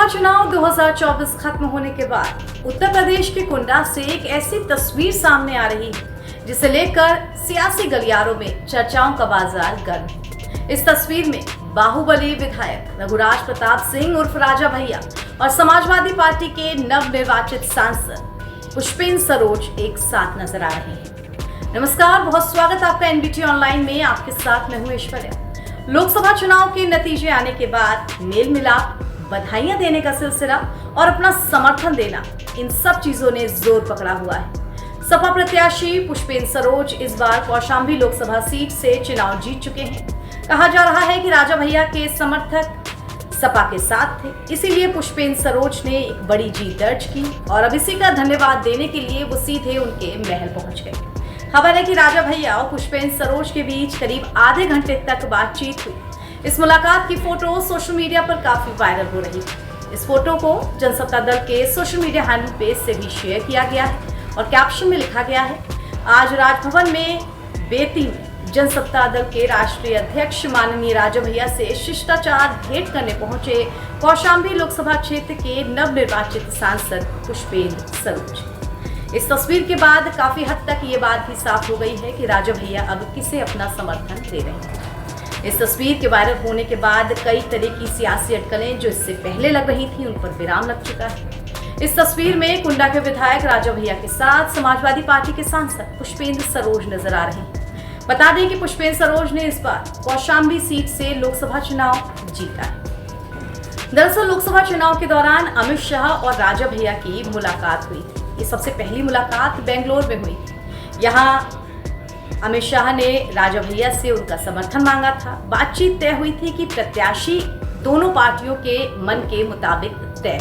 लोकसभा चुनाव 2024 खत्म होने के बाद उत्तर प्रदेश के कुंडा से एक ऐसी तस्वीर सामने आ रही है जिसे लेकर सियासी गलियारों में चर्चाओं का बाजार गर्म है। इस तस्वीर में बाहुबली विधायक रघुराज प्रताप सिंह उर्फ राजा भैया और समाजवादी पार्टी के नवनिर्वाचित सांसद पुष्पेंद्र सरोज एक साथ नजर आ रहे हैं। नमस्कार, बहुत स्वागत आपका एनबीटी ऑनलाइन में। आपके साथ मैं हूं ऐश्वर्या। लोकसभा चुनाव के नतीजे आने के बाद मेल मिलाप, बधाइयां देने का सिलसिला और अपना समर्थन देना, इन सब चीजों ने जोर पकड़ा हुआ है। सपा प्रत्याशी पुष्पेंद्र सरोज इस बार कौशाम्बी लोकसभा सीट से चुनाव जीत चुके हैं। कहा जा रहा है कि राजा भैया के समर्थक सपा के साथ थे, इसीलिए पुष्पेंद्र सरोज ने एक बड़ी जीत दर्ज की और अब इसी का धन्यवाद देने के लिए वो सीधे उनके महल पहुंच गए। खबर है कि राजा भैया और पुष्पेंद्र सरोज के बीच करीब आधे घंटे तक बातचीत हुई। इस मुलाकात की फोटो सोशल मीडिया पर काफी वायरल हो रही है। इस फोटो को जनसत्ता दल के सोशल मीडिया हैंडल पेज से भी शेयर किया गया है और कैप्शन में लिखा गया है, आज राजभवन में बेती में जनसत्ता दल के राष्ट्रीय अध्यक्ष माननीय राजा भैया से शिष्टाचार भेंट करने पहुंचे कौशाम्बी लोकसभा क्षेत्र के नवनिर्वाचित सांसद पुष्पेंद्र सरोज। इस तस्वीर के बाद काफी हद तक ये बात भी साफ हो गई है कि राजा भैया अब किसे अपना समर्थन दे रहे हैं। इस तस्वीर के वायरल होने के बाद कई तरह की सियासी अटकलें जो इससे पहले लग रही थी उन पर विराम लग चुका है। इस तस्वीर में कुंडा के विधायक राजा भैया के साथ समाजवादी पार्टी के सांसद पुष्पेंद्र सरोज नजर आ रहे हैं। बता दें कि पुष्पेंद्र सरोज ने इस बार कौशाम्बी सीट से लोकसभा चुनाव जीता है। दरअसल लोकसभा चुनाव के दौरान अमित शाह और राजा भैया की मुलाकात हुई थी। ये सबसे पहली मुलाकात बेंगलोर में हुई थी। यहाँ अमित शाह ने राजा भैया से उनका समर्थन मांगा था। बातचीत तय हुई थी कि प्रत्याशी दोनों पार्टियों के मन के मुताबिक तय,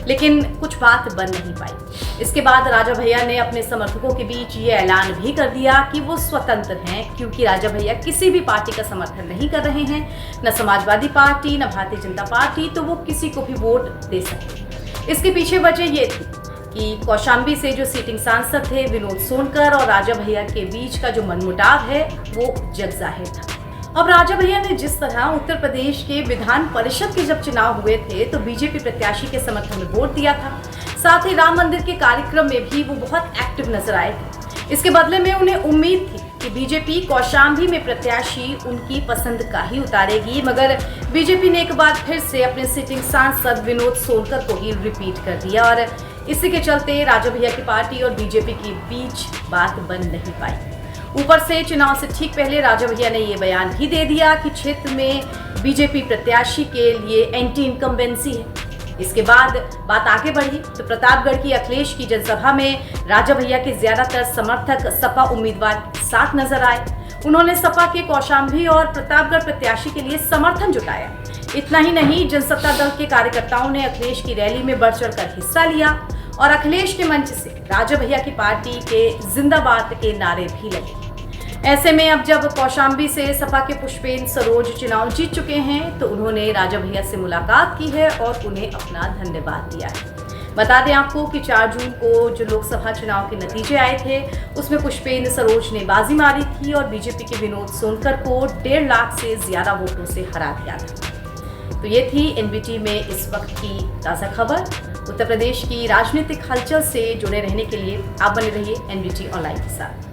लेकिन कुछ बात बन नहीं पाई। इसके बाद राजा भैया ने अपने समर्थकों के बीच ये ऐलान भी कर दिया कि वो स्वतंत्र हैं, क्योंकि राजा भैया किसी भी पार्टी का समर्थन नहीं कर रहे हैं, न समाजवादी पार्टी न भारतीय जनता पार्टी, तो वो किसी को भी वोट दे सकते। इसके पीछे वजह ये थी कि कौशाम्बी से जो सीटिंग सांसद थे विनोद सोनकर और राजा भैया के बीच का जो मनमुटाव है वो जग जाहिर था। अब राजा भैया ने जिस तरह उत्तर प्रदेश के विधान परिषद के जब चुनाव हुए थे तो बीजेपी प्रत्याशी के समर्थन में वोट दिया था। साथ ही राम मंदिर के कार्यक्रम में भी वो बहुत एक्टिव नजर आए थे। इसके बदले में उन्हें उम्मीद थी कि बीजेपी कौशाम्बी में प्रत्याशी उनकी पसंद का ही उतारेगी, मगर बीजेपी ने एक बार फिर से अपने सिटिंग सांसद विनोद सोनकर को ही रिपीट कर दिया और इसी के चलते राजा भैया की पार्टी और बीजेपी के बीच बात बन नहीं पाई। ऊपर से चुनाव से ठीक पहले राजा भैया ने ये बयान भी दे दिया कि क्षेत्र में बीजेपी प्रत्याशी के लिए एंटी इनकम्बेंसी है। इसके बाद बात आगे बढ़ी तो प्रतापगढ़ की अखिलेश की जनसभा में राजा भैया के ज्यादातर समर्थक सपा उम्मीदवार के साथ नजर आए। उन्होंने सपा के कौशाम्बी और प्रतापगढ़ प्रत्याशी के लिए समर्थन जुटाया। इतना ही नहीं, जनसत्ता दल के कार्यकर्ताओं ने अखिलेश की रैली में बढ़ चढ़कर हिस्सा लिया और अखिलेश के मंच से राजा भैया की पार्टी के जिंदाबाद के नारे भी लगे। ऐसे में अब जब कौशाम्बी से सपा के पुष्पेंद्र सरोज चुनाव जीत चुके हैं तो उन्होंने राजा भैया से मुलाकात की है और उन्हें अपना धन्यवाद दिया है। बता दें आपको कि 4 जून को जो लोकसभा चुनाव के नतीजे आए थे उसमें पुष्पेंद्र सरोज ने बाजी मारी थी और बीजेपी के विनोद सोनकर को 1.5 लाख से ज्यादा वोटों से हरा दिया था। तो ये थी एनबीटी में इस वक्त की ताज़ा खबर। उत्तर प्रदेश की राजनीतिक हलचल से जुड़े रहने के लिए आप बने रहिए एनबीटी ऑनलाइन के साथ।